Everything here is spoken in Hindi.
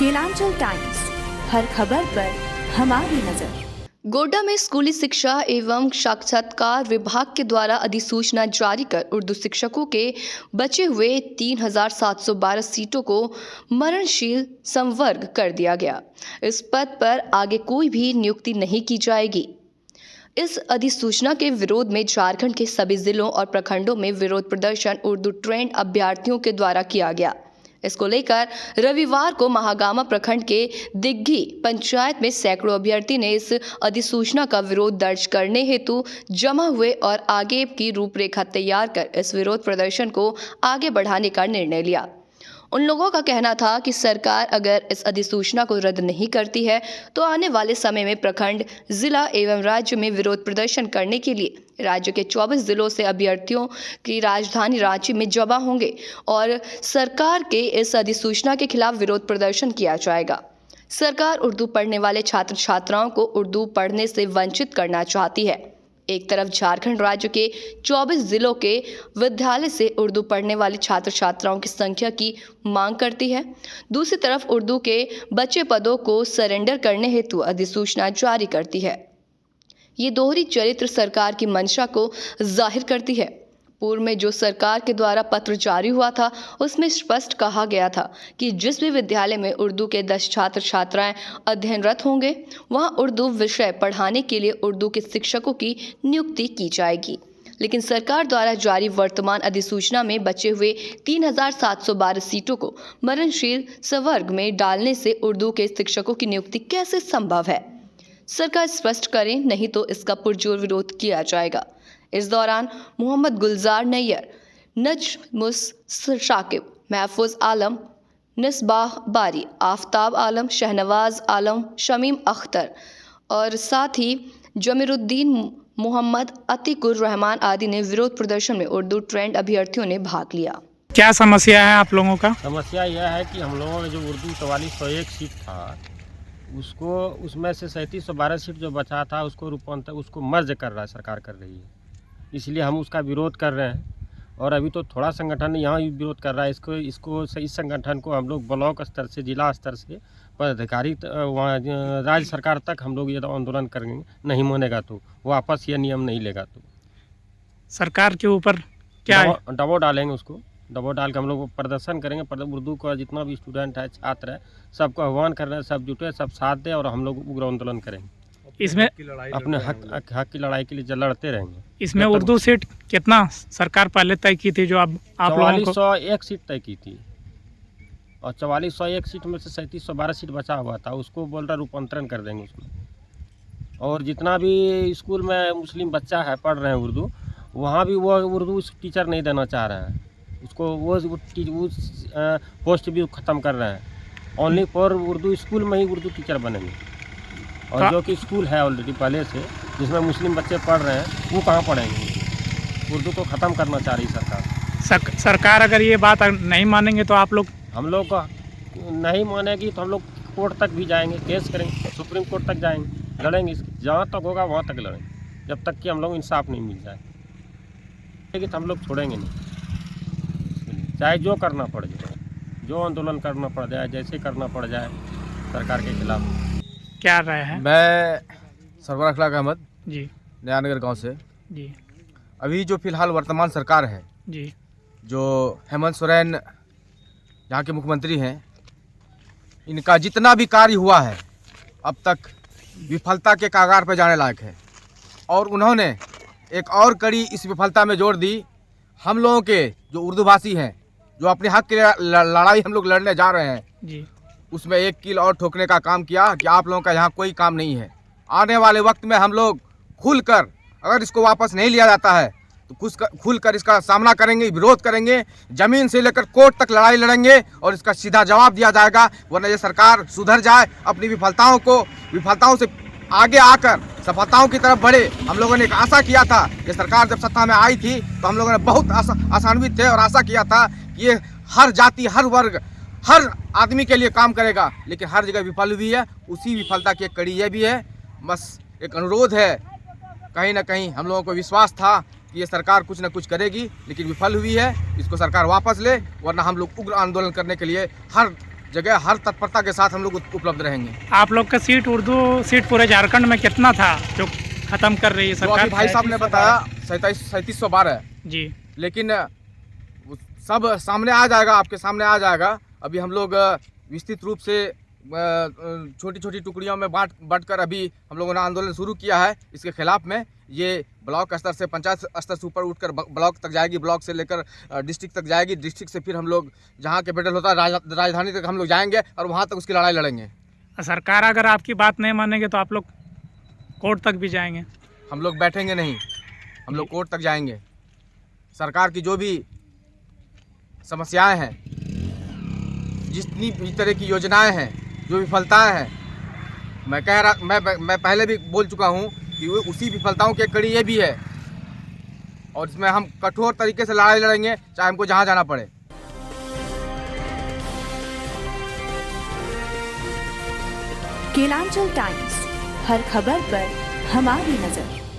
केलांचल टाइम्स, हर खबर पर हमारी नजर। गोड्डा में स्कूली शिक्षा एवं साक्षात्कार विभाग के द्वारा अधिसूचना जारी कर उर्दू शिक्षकों के बचे हुए 3,712 सीटों को मरणशील संवर्ग कर दिया गया। इस पद पर आगे कोई भी नियुक्ति नहीं की जाएगी। इस अधिसूचना के विरोध में झारखंड के सभी जिलों और प्रखंडों में विरोध प्रदर्शन उर्दू ट्रेंड अभ्यर्थियों के द्वारा किया गया। इसको लेकर रविवार को महागामा प्रखंड के दिग्घी पंचायत में सैकड़ों अभ्यर्थी ने इस अधिसूचना का विरोध दर्ज करने हेतु जमा हुए और आगे की रूपरेखा तैयार कर इस विरोध प्रदर्शन को आगे बढ़ाने का निर्णय लिया। उन लोगों का कहना था कि सरकार अगर इस अधिसूचना को रद्द नहीं करती है तो आने वाले समय में प्रखंड, जिला एवं राज्य में विरोध प्रदर्शन करने के लिए राज्य के 24 जिलों से अभ्यर्थियों की राजधानी रांची में जमा होंगे और सरकार के इस अधिसूचना के खिलाफ विरोध प्रदर्शन किया जाएगा। सरकार उर्दू पढ़ने वाले छात्र छात्राओं को उर्दू पढ़ने से वंचित करना चाहती है। एक तरफ झारखंड राज्य के 24 जिलों के विद्यालय से उर्दू पढ़ने वाले छात्र छात्राओं की संख्या की मांग करती है, दूसरी तरफ उर्दू के बचे पदों को सरेंडर करने हेतु अधिसूचना जारी करती है। ये दोहरी चरित्र सरकार की मंशा को जाहिर करती है। पूर्व में जो सरकार के द्वारा पत्र जारी हुआ था उसमें स्पष्ट कहा गया था कि जिस भी विद्यालय में उर्दू के 10 छात्र छात्राएं अध्ययनरत होंगे वहां उर्दू विषय पढ़ाने के लिए उर्दू के शिक्षकों की नियुक्ति की जाएगी। लेकिन सरकार द्वारा जारी वर्तमान अधिसूचना में बचे हुए 3,712 सीटों को मरणशील संवर्ग में डालने से उर्दू के शिक्षकों की नियुक्ति कैसे संभव है? सरकार स्पष्ट करे, नहीं तो इसका पुरजोर विरोध किया जाएगा। इस दौरान मोहम्मद गुलजार नैयर, नजमुस शाकिब, महफूज आलम, निस्बाह बारी, आफ्ताब आलम, शहनवाज आलम, शमीम अख्तर और साथ ही जमीरुद्दीन मोहम्मद, अतीकुर रहमान आदि ने विरोध प्रदर्शन में उर्दू ट्रेंड अभ्यर्थियों ने भाग लिया। क्या समस्या है आप लोगों का? समस्या यह है कि हम लोगों में जो उर्दू 4401 सीट था उसको, उसमें से 3712 सीट जो बचा था उसको मर्ज कर रहा है, सरकार कर रही है। इसलिए हम उसका विरोध कर रहे हैं और अभी तो थोड़ा संगठन यहाँ भी विरोध कर रहा है। इस संगठन को हम लोग ब्लॉक स्तर से, जिला स्तर से, पदाधिकारी वहाँ राज्य सरकार तक हम लोग ये आंदोलन करेंगे। नहीं मानेगा तो वापस ये नियम नहीं लेगा तो सरकार के ऊपर क्या दबाव डालेंगे, उसको दबाव डाल के हम लोग प्रदर्शन करेंगे। उर्दू का जितना भी स्टूडेंट है, छात्र है, सबको आह्वान कर रहे हैं, सब जुटे, सब साथ दें और हम लोग उग्र आंदोलन करेंगे। इसमें अपने हक की लड़ाई के लिए लड़ते रहेंगे। इसमें उर्दू सीट कितना सरकार पहले तय की थी जो आप लोगों को? 4401 सीट तय की थी और 4401 सीट में से 3712 सीट बचा हुआ था, उसको बोल रहा रूपांतरण कर देंगे उसमें। और जितना भी स्कूल में मुस्लिम बच्चा है पढ़ रहे हैं उर्दू, वहाँ भी वो उर्दू टीचर नहीं देना चाह रहे हैं उसको, वो पोस्ट भी ख़त्म कर रहे हैं। ओनली फॉर उर्दू स्कूल में ही उर्दू टीचर बनेंगे। और जो कि स्कूल है ऑलरेडी पहले से जिसमें मुस्लिम बच्चे पढ़ रहे हैं वो कहाँ पढ़ेंगे? उर्दू को ख़त्म करना चाह रही सरकार। सरकार अगर ये बात नहीं मानेंगे तो हम लोग को नहीं मानेगी तो हम लोग कोर्ट तक भी जाएंगे, केस करेंगे, सुप्रीम कोर्ट तक जाएंगे, लड़ेंगे। जहाँ तक होगा वहाँ तक लड़ेंगे, जब तक कि हम लोग इंसाफ नहीं मिल जाए। लेकिन हम लोग छोड़ेंगे नहीं, चाहे जो करना पड़ जाए, जो आंदोलन करना पड़ जाए, जैसे करना पड़ जाए सरकार के खिलाफ। क्या राय है? मैं सरवर अखलाक अहमद जी, नयानगर गांव से जी। अभी जो फिलहाल वर्तमान सरकार है जी, जो हेमंत सोरेन यहाँ के मुख्यमंत्री हैं, इनका जितना भी कार्य हुआ है अब तक विफलता के कगार पर जाने लायक है। और उन्होंने एक और कड़ी इस विफलता में जोड़ दी। हम लोगों के जो उर्दू भाषी हैं, जो अपने हक के लड़ाई हम लोग लड़ने जा रहे हैं जी, उसमें एक कील और ठोकने का काम किया कि आप लोगों का यहाँ कोई काम नहीं है। आने वाले वक्त में हम लोग खुलकर, अगर इसको वापस नहीं लिया जाता है तो खुलकर इसका सामना करेंगे, विरोध करेंगे, ज़मीन से लेकर कोर्ट तक लड़ाई लड़ेंगे और इसका सीधा जवाब दिया जाएगा। वरना ये सरकार सुधर जाए, अपनी विफलताओं से आगे आकर सफलताओं की तरफ बढ़े। हम लोगों ने एक आशा किया था, ये सरकार जब सत्ता में आई थी तो हम लोगों ने बहुत आशान्वित थे और आशा किया था कि ये हर जाति, हर वर्ग, हर आदमी के लिए काम करेगा, लेकिन हर जगह विफल हुई है। उसी विफलता की एक कड़ी यह भी है। बस एक अनुरोध है, कहीं ना कहीं हम लोगों को विश्वास था कि ये सरकार कुछ ना कुछ करेगी, लेकिन विफल हुई है। इसको सरकार वापस ले, वरना हम लोग उग्र आंदोलन करने के लिए हर जगह हर तत्परता के साथ हम लोग उपलब्ध रहेंगे। आप लोग का सीट उर्दू सीट पूरे झारखंड में कितना था जो खत्म कर रही है जो सरकार? अभी भाई साहब ने बताया 3712, जी लेकिन वो सब सामने आ जाएगा, आपके सामने आ जाएगा। अभी हम लोग विस्तृत रूप से छोटी छोटी टुकड़ियों में बांट कर अभी हम लोगों ने आंदोलन शुरू किया है इसके खिलाफ में। ये ब्लॉक स्तर से पंचायत स्तर से ऊपर उठकर ब्लॉक तक जाएगी, ब्लॉक से लेकर डिस्ट्रिक्ट तक जाएगी, डिस्ट्रिक्ट से फिर हम लोग जहाँ कैपिटल होता है राजधानी तक हम लोग जाएंगे और वहाँ तक उसकी लड़ाई लड़ेंगे। सरकार अगर आपकी बात नहीं मानेंगे तो आप लोग कोर्ट तक भी जाएंगे? हम लोग बैठेंगे नहीं, हम लोग कोर्ट तक जाएंगे। सरकार की जो भी समस्याएं हैं, जितनी भी तरह की योजनाएं हैं, जो विफलताएं हैं, मैं पहले भी बोल चुका हूं कि वो उसी विफलताओं की कड़ी ये भी है और इसमें हम कठोर तरीके से लड़ाई लड़ेंगे, चाहे हमको जहां जाना पड़े। केलांचल टाइम्स, हर खबर पर हमारी नजर।